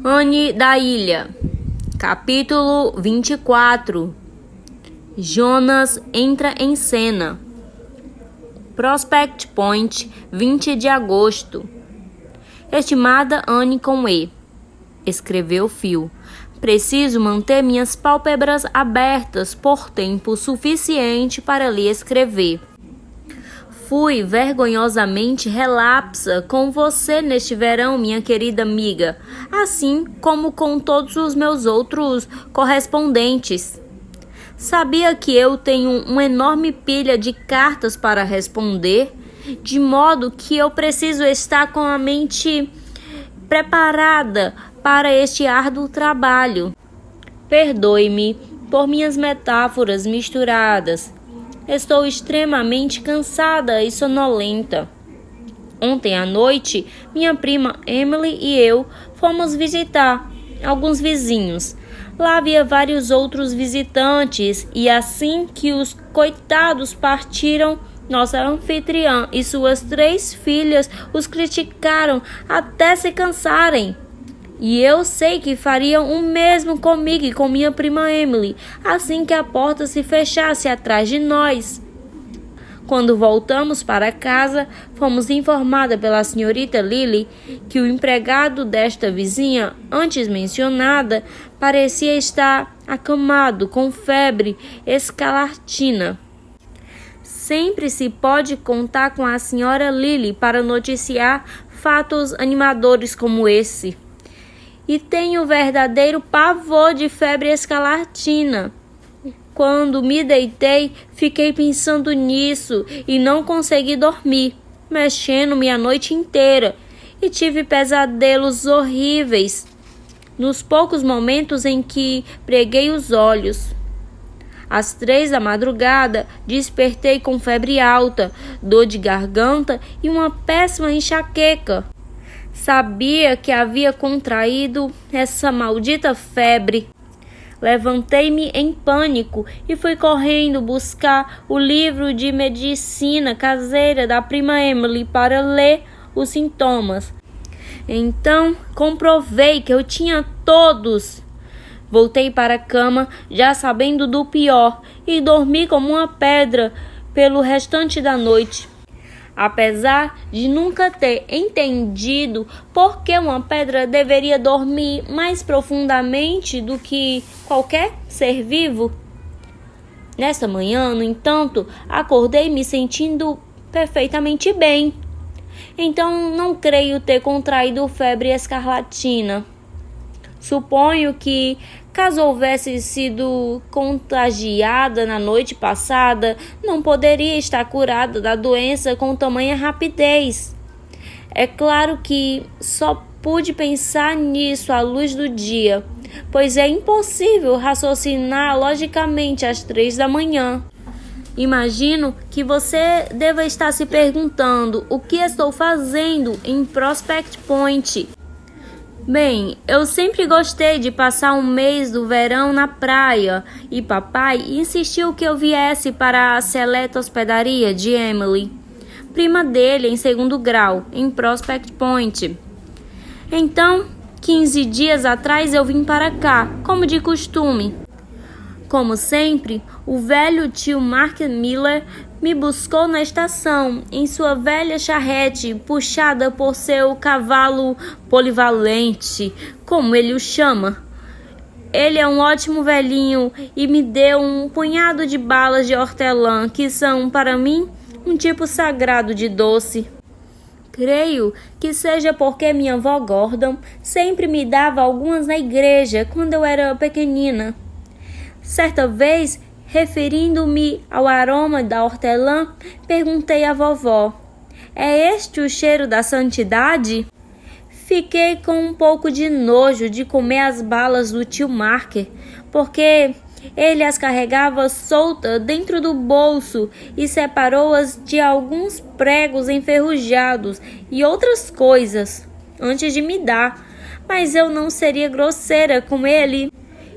Anne da Ilha. Capítulo 24. Jonas entra em cena. Prospect Point, 20 de agosto. Estimada Anne com E, escreveu Phil. Preciso manter minhas pálpebras abertas por tempo suficiente para lhe escrever. Fui vergonhosamente relapsa com você neste verão, minha querida amiga, assim como com todos os meus outros correspondentes. Sabia que eu tenho uma enorme pilha de cartas para responder, de modo que eu preciso estar com a mente preparada para este árduo trabalho. Perdoe-me por minhas metáforas misturadas. Estou extremamente cansada e sonolenta. Ontem à noite, minha prima Emily e eu fomos visitar alguns vizinhos. Lá havia vários outros visitantes e assim que os coitados partiram, nossa anfitriã e suas 3 filhas os criticaram até se cansarem. E eu sei que fariam o mesmo comigo e com minha prima Emily, assim que a porta se fechasse atrás de nós. Quando voltamos para casa, fomos informadas pela senhorita Lily que o empregado desta vizinha, antes mencionada, parecia estar acamado com febre escarlatina. Sempre se pode contar com a senhora Lily para noticiar fatos animadores como esse. E tenho verdadeiro pavor de febre escarlatina. Quando me deitei, fiquei pensando nisso e não consegui dormir, mexendo-me a noite inteira, e tive pesadelos horríveis nos poucos momentos em que preguei os olhos. Às 3 da madrugada, despertei com febre alta, dor de garganta e uma péssima enxaqueca. Sabia que havia contraído essa maldita febre. Levantei-me em pânico e fui correndo buscar o livro de medicina caseira da prima Emily para ler os sintomas. Então, comprovei que eu tinha todos. Voltei para a cama, já sabendo do pior, e dormi como uma pedra pelo restante da noite. Apesar de nunca ter entendido por que uma pedra deveria dormir mais profundamente do que qualquer ser vivo. Nesta manhã, no entanto, acordei me sentindo perfeitamente bem. Então, não creio ter contraído febre escarlatina. Suponho que, caso houvesse sido contagiada na noite passada, não poderia estar curada da doença com tamanha rapidez. É claro que só pude pensar nisso à luz do dia, pois é impossível raciocinar logicamente às 3 da manhã. Imagino que você deva estar se perguntando o que estou fazendo em Prospect Point. Bem, eu sempre gostei de passar um mês do verão na praia e papai insistiu que eu viesse para a seleta hospedaria de Emily, prima dele em 2º grau, em Prospect Point. Então, 15 dias atrás eu vim para cá, como de costume. Como sempre, o velho tio Mark Miller me buscou na estação, em sua velha charrete, puxada por seu cavalo polivalente, como ele o chama. Ele é um ótimo velhinho e me deu um punhado de balas de hortelã, que são, para mim, um tipo sagrado de doce. Creio que seja porque minha avó Gordon sempre me dava algumas na igreja quando eu era pequenina. Certa vez, referindo-me ao aroma da hortelã, perguntei à vovó: "É este o cheiro da santidade?" Fiquei com um pouco de nojo de comer as balas do tio Marker, porque ele as carregava solta dentro do bolso e separou-as de alguns pregos enferrujados e outras coisas antes de me dar. Mas eu não seria grosseira com ele.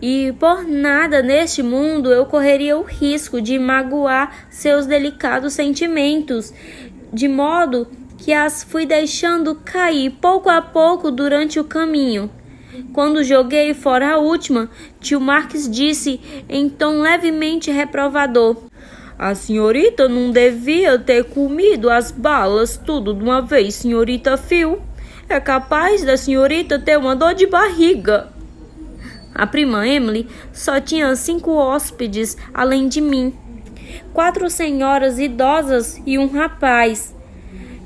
E por nada neste mundo eu correria o risco de magoar seus delicados sentimentos, de modo que as fui deixando cair pouco a pouco durante o caminho. Quando joguei fora a última, tio Marques disse em tom levemente reprovador: "A senhorita não devia ter comido as balas tudo de uma vez, senhorita Phil. É capaz da senhorita ter uma dor de barriga." A prima Emily só tinha 5 hóspedes além de mim. 4 senhoras idosas e um rapaz.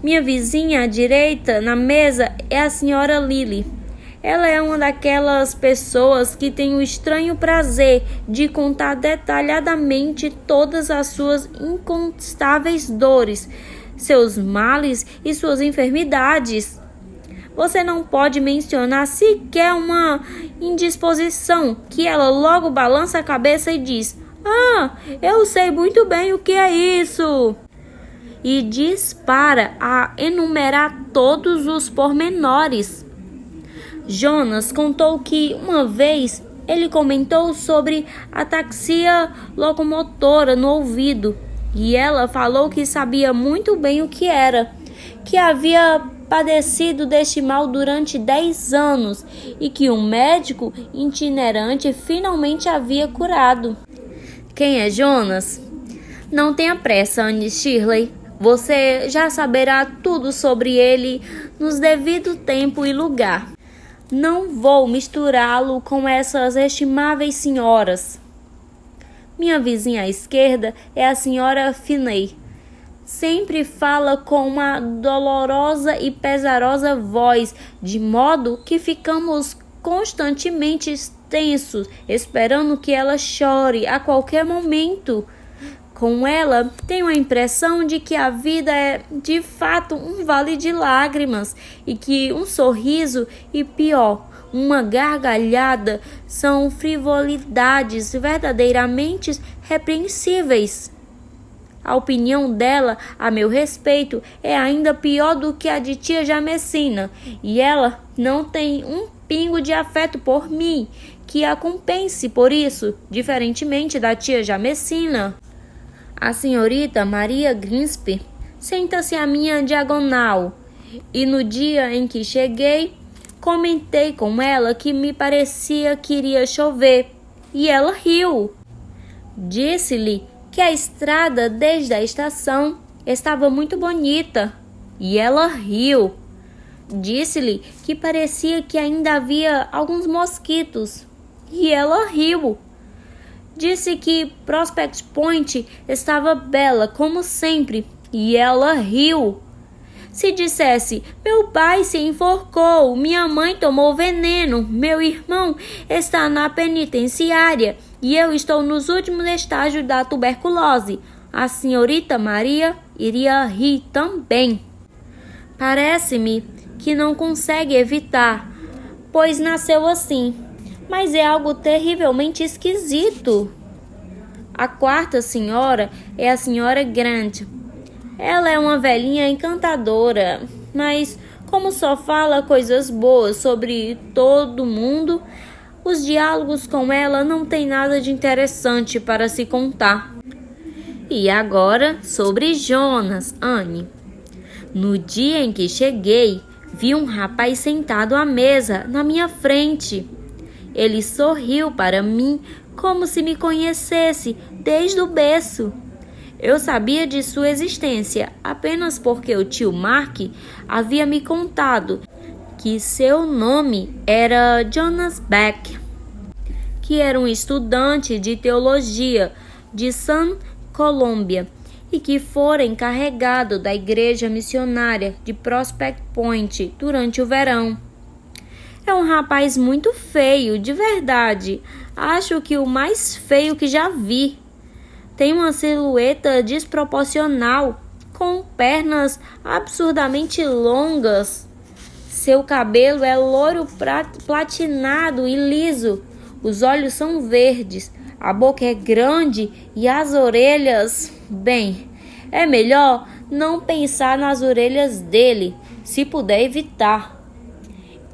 Minha vizinha à direita na mesa é a senhora Lily. Ela é uma daquelas pessoas que tem o estranho prazer de contar detalhadamente todas as suas incontestáveis dores, seus males e suas enfermidades. Você não pode mencionar sequer uma indisposição que ela logo balança a cabeça e diz: "Ah, eu sei muito bem o que é isso." E dispara a enumerar todos os pormenores. Jonas contou que uma vez ele comentou sobre ataxia locomotora no ouvido e ela falou que sabia muito bem o que era, que havia padecido deste mal durante 10 anos e que um médico itinerante finalmente havia curado. Quem é Jonas? Não tenha pressa, Anne Shirley. Você já saberá tudo sobre ele nos devido tempo e lugar. Não vou misturá-lo com essas estimáveis senhoras. Minha vizinha à esquerda é a senhora Finney. Sempre fala com uma dolorosa e pesarosa voz, de modo que ficamos constantemente tensos, esperando que ela chore a qualquer momento. Com ela, tenho a impressão de que a vida é, de fato, um vale de lágrimas e que um sorriso e, pior, uma gargalhada são frivolidades verdadeiramente repreensíveis. A opinião dela a meu respeito é ainda pior do que a de tia Jamesina, e ela não tem um pingo de afeto por mim que a compense por isso, diferentemente da tia Jamesina. A senhorita Maria Grimsby senta-se à minha diagonal, e no dia em que cheguei, comentei com ela que me parecia que iria chover, e ela riu. Disse-lhe que a estrada desde a estação estava muito bonita, e ela riu. Disse-lhe que parecia que ainda havia alguns mosquitos, e ela riu. Disse que Prospect Point estava bela como sempre, e ela riu. Se dissesse: "Meu pai se enforcou, minha mãe tomou veneno, meu irmão está na penitenciária e eu estou nos últimos estágios da tuberculose", a senhorita Maria iria rir também. Parece-me que não consegue evitar, pois nasceu assim, mas é algo terrivelmente esquisito. A quarta senhora é a senhora Grant. Ela é uma velhinha encantadora, mas como só fala coisas boas sobre todo mundo, os diálogos com ela não têm nada de interessante para se contar. E agora sobre Jonas, Anne. No dia em que cheguei, vi um rapaz sentado à mesa na minha frente. Ele sorriu para mim como se me conhecesse desde o berço. Eu sabia de sua existência apenas porque o tio Mark havia me contado que seu nome era Jonas Beck, que era um estudante de teologia de San Columbia e que fora encarregado da igreja missionária de Prospect Point durante o verão. É um rapaz muito feio, de verdade. Acho que o mais feio que já vi. Tem uma silhueta desproporcional, com pernas absurdamente longas. Seu cabelo é loiro platinado e liso. Os olhos são verdes. A boca é grande e as orelhas... Bem, é melhor não pensar nas orelhas dele, se puder evitar.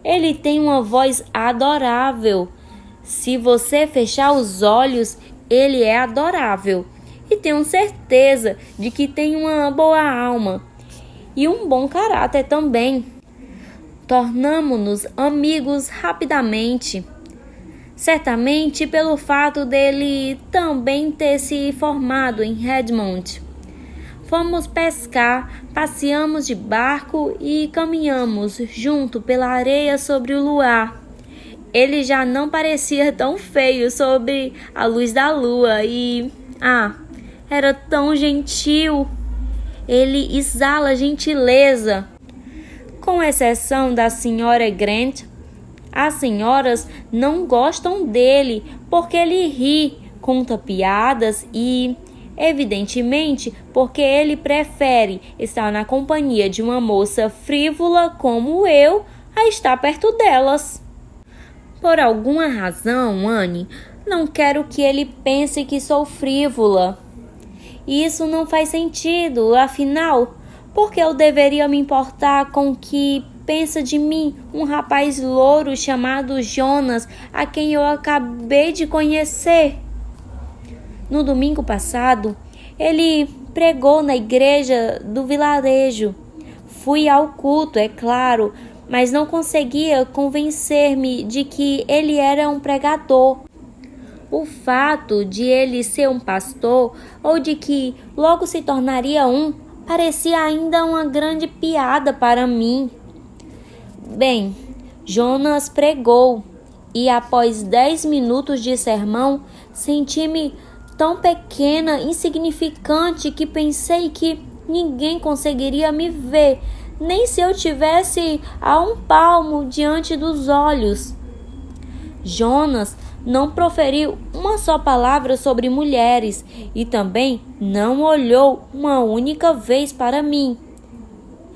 Ele tem uma voz adorável. Se você fechar os olhos, ele é adorável. E tenho certeza de que tem uma boa alma. E um bom caráter também. tornamo-nos amigos rapidamente. Certamente pelo fato dele também ter se formado em Redmond. Fomos pescar, passeamos de barco e caminhamos junto pela areia sobre o luar. Ele já não parecia tão feio sob a luz da lua e... era tão gentil. Ele exala gentileza. Com exceção da senhora Grant, as senhoras não gostam dele porque ele ri, conta piadas e, evidentemente, porque ele prefere estar na companhia de uma moça frívola como eu a estar perto delas. Por alguma razão, Anne, não quero que ele pense que sou frívola. Isso não faz sentido, afinal, por que eu deveria me importar com o que pensa de mim um rapaz louro chamado Jonas, a quem eu acabei de conhecer? No domingo passado, ele pregou na igreja do vilarejo. Fui ao culto, é claro, mas não conseguia convencer-me de que ele era um pregador. O fato de ele ser um pastor ou de que logo se tornaria um parecia ainda uma grande piada para mim. Bem, Jonas pregou e após 10 minutos de sermão senti-me tão pequena, insignificante que pensei que ninguém conseguiria me ver, nem se eu tivesse a um palmo diante dos olhos. Jonas não proferiu uma só palavra sobre mulheres e também não olhou uma única vez para mim.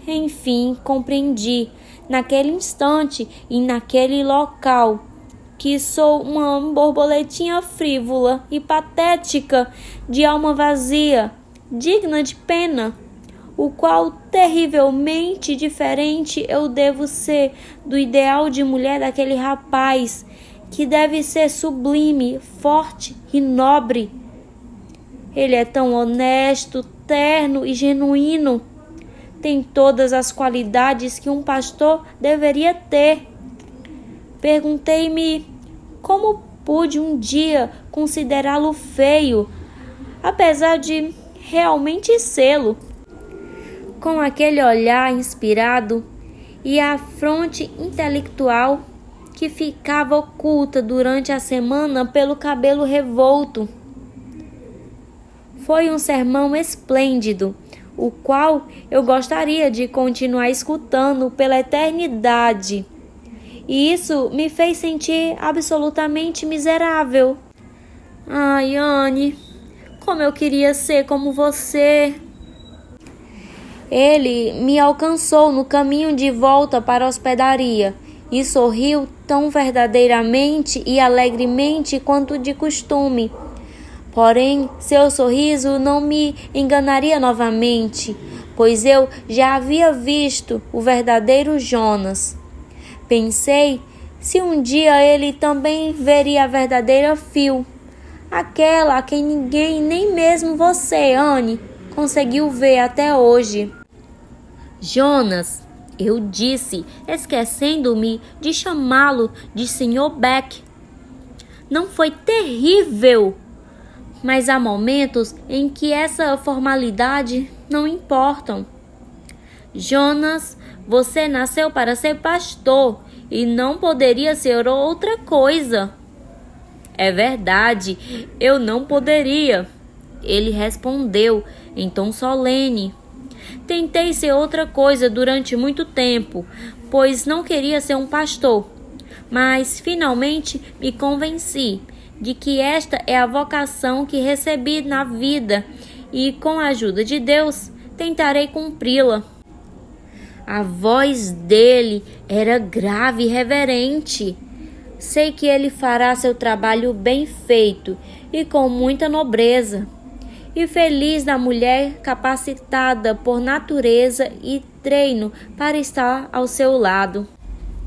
Enfim, compreendi, naquele instante e naquele local, que sou uma borboletinha frívola e patética, de alma vazia, digna de pena, o qual terrivelmente diferente eu devo ser do ideal de mulher daquele rapaz, que deve ser sublime, forte e nobre. Ele é tão honesto, terno e genuíno. Tem todas as qualidades que um pastor deveria ter. Perguntei-me como pude um dia considerá-lo feio, apesar de realmente sê-lo. Com aquele olhar inspirado e a fronte intelectual que ficava oculta durante a semana pelo cabelo revolto. Foi um sermão esplêndido, o qual eu gostaria de continuar escutando pela eternidade. E isso me fez sentir absolutamente miserável. Ai, Anne, como eu queria ser como você. Ele me alcançou no caminho de volta para a hospedaria e sorriu tão verdadeiramente e alegremente quanto de costume. Porém, seu sorriso não me enganaria novamente, pois eu já havia visto o verdadeiro Jonas. Pensei se um dia ele também veria a verdadeira Phil, aquela a quem ninguém, nem mesmo você, Anne, conseguiu ver até hoje. Jonas, eu disse, esquecendo-me de chamá-lo de Sr. Beck. Não foi terrível? Mas há momentos em que essa formalidade não importam. Jonas, você nasceu para ser pastor e não poderia ser outra coisa. É verdade, eu não poderia. Ele respondeu em tom solene. Tentei ser outra coisa durante muito tempo, pois não queria ser um pastor. Mas finalmente me convenci de que esta é a vocação que recebi na vida e, com a ajuda de Deus, tentarei cumpri-la. A voz dele era grave e reverente. Sei que ele fará seu trabalho bem feito e com muita nobreza. E feliz da mulher capacitada por natureza e treino para estar ao seu lado.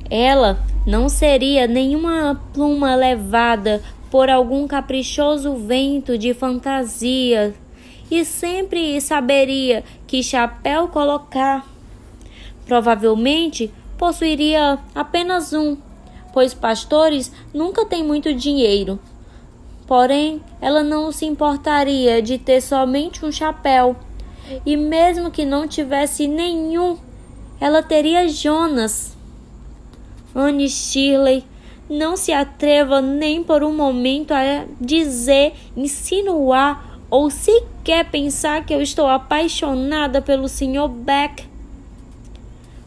Ela não seria nenhuma pluma levada por algum caprichoso vento de fantasia e sempre saberia que chapéu colocar. Provavelmente possuiria apenas um, pois pastores nunca têm muito dinheiro. Porém, ela não se importaria de ter somente um chapéu. E mesmo que não tivesse nenhum, ela teria Jonas. Anne Shirley, não se atreva nem por um momento a dizer, insinuar ou sequer pensar que eu estou apaixonada pelo Sr. Beck.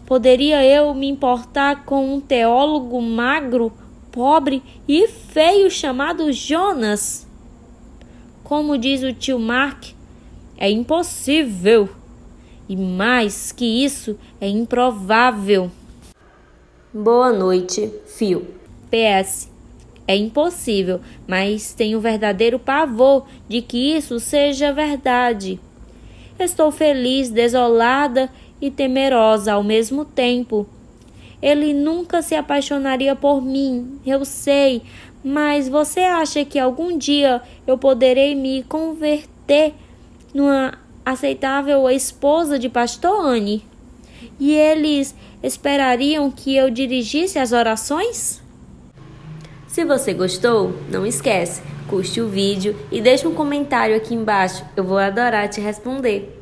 Poderia eu me importar com um teólogo magro, pobre e feio chamado Jonas? Como diz o tio Mark, é impossível. E mais que isso, é improvável. Boa noite, Phil. PS. É impossível, mas tenho verdadeiro pavor de que isso seja verdade. Estou feliz, desolada e temerosa ao mesmo tempo. Ele nunca se apaixonaria por mim, eu sei, mas você acha que algum dia eu poderei me converter numa aceitável esposa de pastor Anne? E eles esperariam que eu dirigisse as orações? Se você gostou, não esquece, curte o vídeo e deixa um comentário aqui embaixo, eu vou adorar te responder.